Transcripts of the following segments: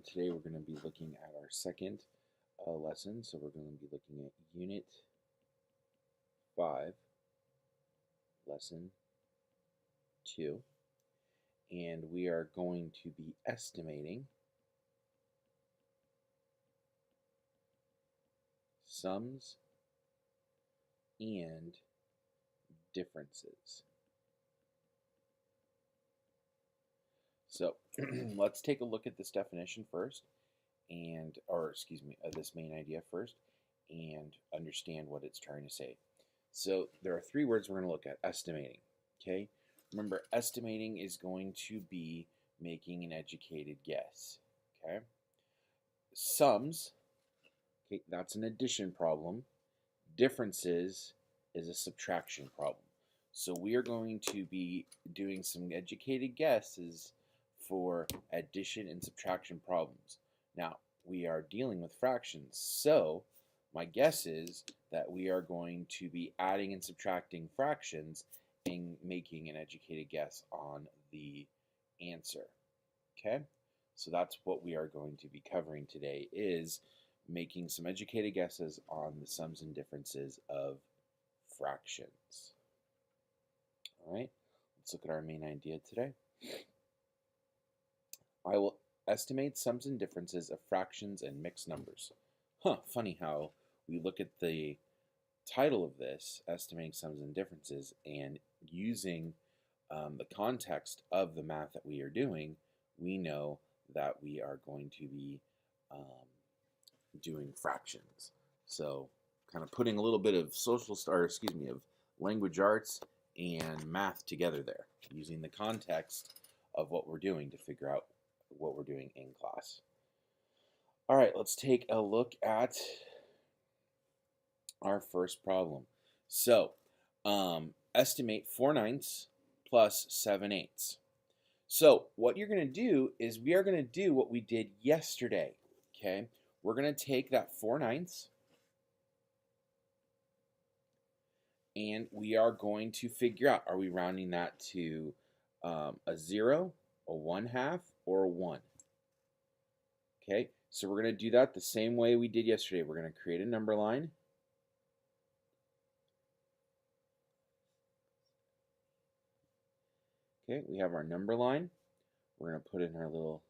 and today we're going to be looking at our second lesson. So we're going to be looking at Unit 5, Lesson 2, and we are going to be estimating sums and differences. So let's take a look at this definition first, this main idea first, and understand what it's trying to say. So there are three words we're going to look at. Estimating. Okay. Remember, estimating is going to be making an educated guess. Okay. Sums. Okay, that's an addition problem. Differences is a subtraction problem. So we are going to be doing some educated guesses for addition and subtraction problems. Now, we are dealing with fractions, so my guess is that we are going to be adding and subtracting fractions and making an educated guess on the answer. Okay? So that's what we are going to be covering today, is making some educated guesses on the sums and differences of fractions. All right, let's look at our main idea today. I will estimate sums and differences of fractions and mixed numbers. Funny how we look at the title of this, estimating sums and differences, and using the context of the math that we are doing, we know that we are going to be doing fractions. So kind of putting a little bit of of language arts and math together there, using the context of what we're doing to figure out what we're doing in class. All right, let's take a look at our first problem. So, estimate 4/9 plus 7/8. So, what you're going to do is we are going to do what we did yesterday, okay? We're going to take that 4/9 and we are going to figure out, are we rounding that to a 0, a 1/2, or a 1? Okay, so we're going to do that the same way we did yesterday. We're going to create a number line. Okay, we have our number line. We're going to put in our little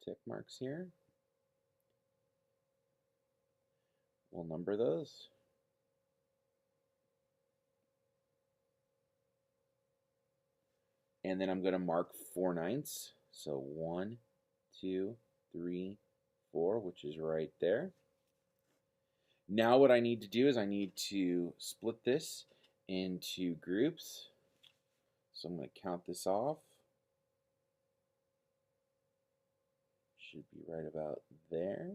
tick marks here. We'll number those. And then I'm going to mark 4/9. So 1, 2, 3, 4, which is right there. Now what I need to do is I need to split this into groups. So I'm going to count this off. Should be right about there.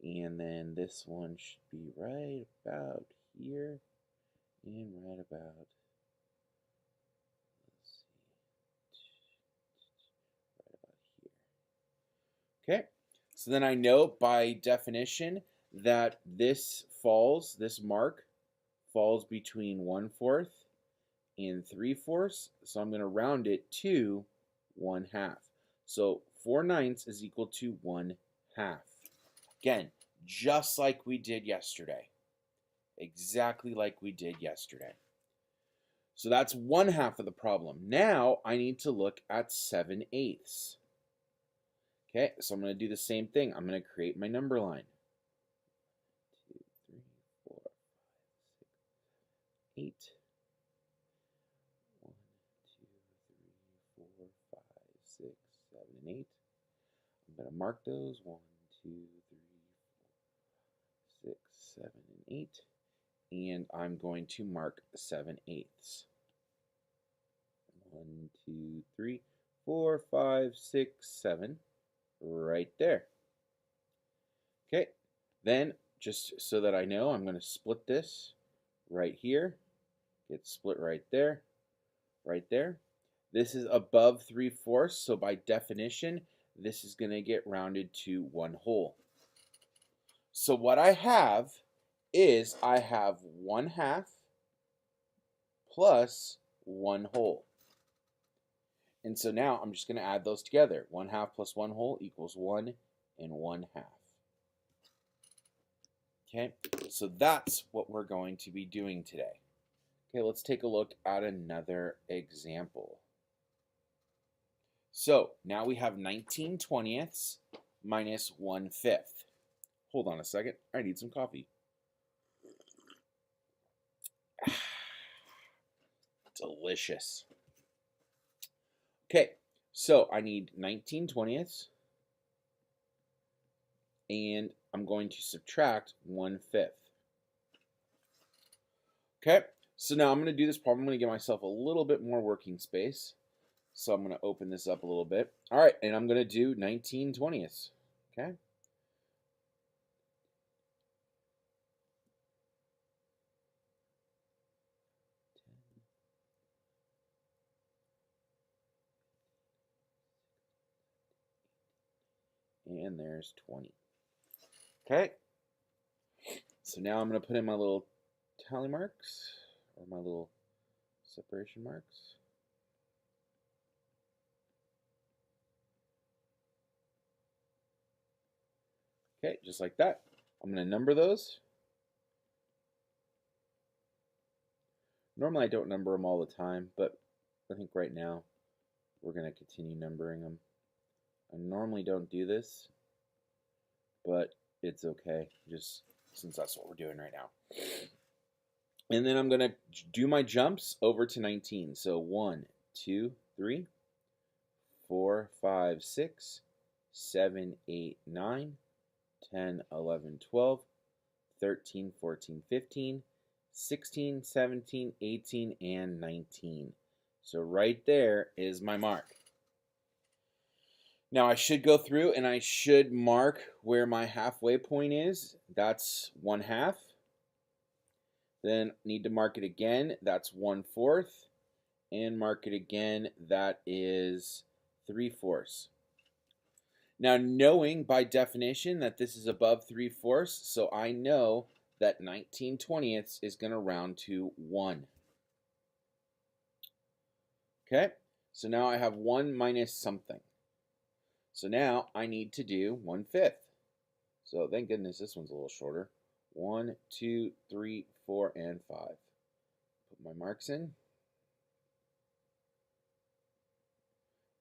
And then this one should be right about here and right about, okay, so then I know by definition that this mark falls between 1/4 and 3/4. So I'm going to round it to 1/2. So 4/9 is equal to 1/2. Again, just like we did yesterday. Exactly like we did yesterday. So that's 1/2 of the problem. Now I need to look at 7/8. Okay, so I'm going to do the same thing. I'm going to create my number line. 2, 3, 4, 5, 6, 8. 1, 2, 3, 4, 5, 6, 7, and 8. I'm going to mark those. 1, 2, 3, 4, 6, 7, and 8. And I'm going to mark 7/8. 1, 2, 3, 4, 5, 6, 7. Right there. Okay, then just so that I know, I'm going to split this right here. Get split right there, right there. This is above 3/4, so by definition, this is going to get rounded to 1/2. So what I have is I have 1/2 plus 1/2. And so now I'm just going to add those together. 1/2 plus 1 whole equals 1 and 1/2. Okay, so that's what we're going to be doing today. Okay, let's take a look at another example. So now we have 19/20 minus 1/5. Hold on a second, I need some coffee. Delicious. Okay, so I need 19/20 and I'm going to subtract 1/5. Okay, so now I'm going to do this problem. I'm going to give myself a little bit more working space. So I'm going to open this up a little bit. All right, and I'm going to do 19/20. Okay. And there's 20. Okay. So now I'm going to put in my little tally marks, or my little separation marks. Okay, just like that. I'm going to number those. Normally I don't number them all the time, but I think right now we're going to continue numbering them. I normally don't do this, but it's okay, just since that's what we're doing right now. And then I'm going to do my jumps over to 19. So 1, 2, 3, 4, 5, 6, 7, 8, 9, 10, 11, 12, 13, 14, 15, 16, 17, 18, and 19. So right there is my mark. Now I should go through and I should mark where my halfway point is. That's 1/2. Then need to mark it again. That's 1/4. And mark it again. That is 3/4. Now, knowing by definition that this is above 3/4, so I know that 19/20 is going to round to 1. Okay, so now I have 1 minus something. So now I need to do 1/5. So thank goodness this one's a little shorter. 1, 2, 3, 4, and 5. Put my marks in.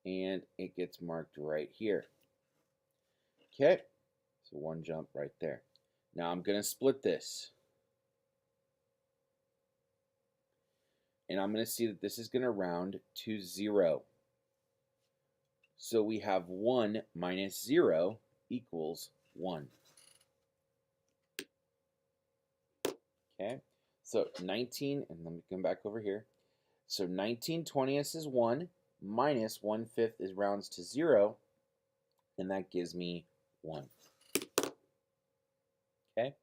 And it gets marked right here. Okay, so one jump right there. Now I'm going to split this. And I'm going to see that this is going to round to 0. So we have 1 minus 0 equals 1. Okay, so 19, and let me come back over here. So 19/20 is 1, minus 1/5 is rounds to 0, and that gives me 1. Okay,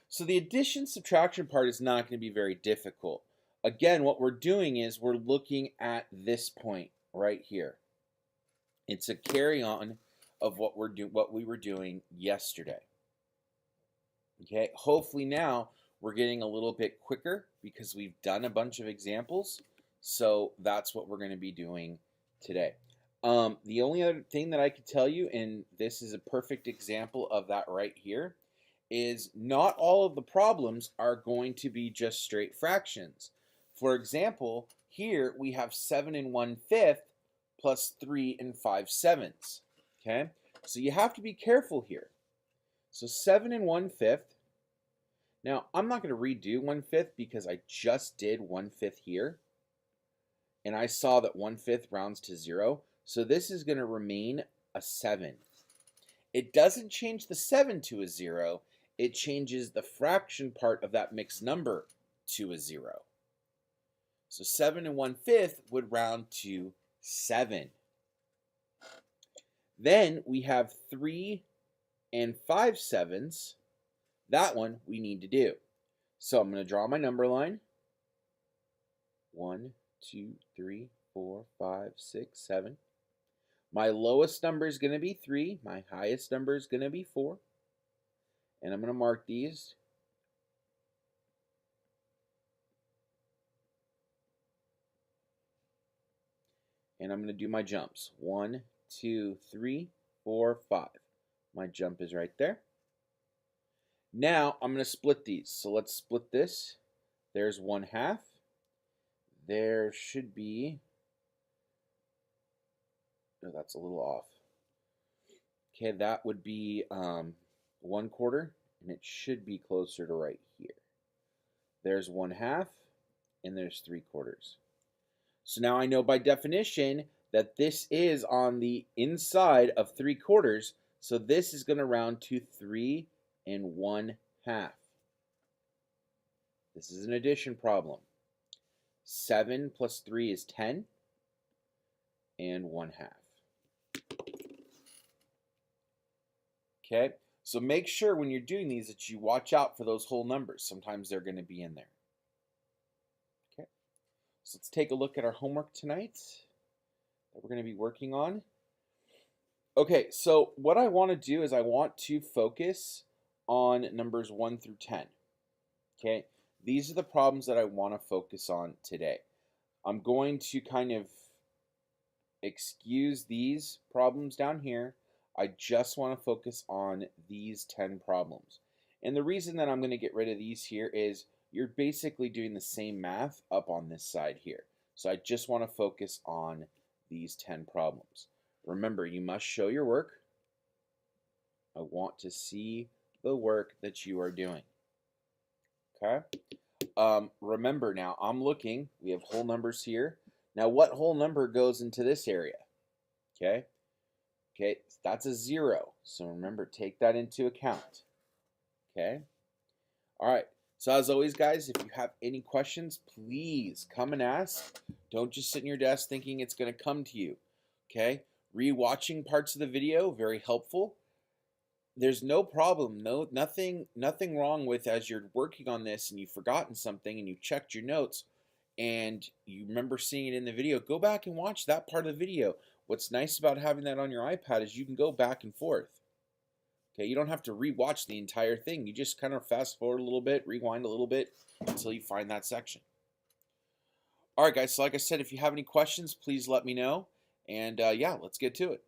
so the addition subtraction part is not going to be very difficult. Again, what we're doing is we're looking at this point right here. It's a carry on of what we were doing yesterday. Okay, hopefully now we're getting a little bit quicker because we've done a bunch of examples. So that's what we're going to be doing today. The only other thing that I could tell you, and this is a perfect example of that right here, is not all of the problems are going to be just straight fractions. For example, here we have 7 1/5 plus 3 5/7. Okay, so you have to be careful here. So 7 1/5. Now I'm not going to redo 1/5 because I just did 1/5 here, and I saw that 1/5 rounds to 0. So this is going to remain a 7. It doesn't change the 7 to a 0. It changes the fraction part of that mixed number to a 0. So 7 1/5 would round to 7. Then we have 3 5/7. That one we need to do. So I'm going to draw my number line. 1, 2, 3, 4, 5, 6, 7. My lowest number is going to be 3. My highest number is going to be 4. And I'm going to mark these. and I'm going to do my jumps. 1, 2, 3, 4, 5. My jump is right there. Now I'm going to split these. So let's split this. There's 1/2. There should be, oh, that's a little off. Okay, that would be 1/4, and it should be closer to right here. There's 1/2, and there's 3/4. So now I know by definition that this is on the inside of 3/4, so this is going to round to 3 1/2. This is an addition problem. 7 plus 3 is 10, and 1/2. Okay, so make sure when you're doing these that you watch out for those whole numbers. Sometimes they're going to be in there. Okay, so let's take a look at our homework tonight that we're going to be working on. Okay, so what I want to do is I want to focus on numbers 1 through 10. Okay, these are the problems that I want to focus on today. I'm going to kind of excuse these problems down here. I just want to focus on these 10 problems. And the reason that I'm going to get rid of these here is you're basically doing the same math up on this side here. So I just want to focus on these 10 problems. Remember, you must show your work. I want to see the work that you are doing. Okay? Remember now, I'm looking. We have whole numbers here. Now, what whole number goes into this area? Okay? Okay, that's a 0. So remember, take that into account. Okay? All right. So as always, guys, if you have any questions, please come and ask. Don't just sit in your desk thinking it's going to come to you. Okay? Rewatching parts of the video, very helpful. There's no problem, nothing wrong with as you're working on this and you've forgotten something and you checked your notes and you remember seeing it in the video, go back and watch that part of the video. What's nice about having that on your iPad is you can go back and forth. Okay, you don't have to rewatch the entire thing. You just kind of fast forward a little bit, rewind a little bit until you find that section. All right, guys, so like I said, if you have any questions, please let me know. And yeah, let's get to it.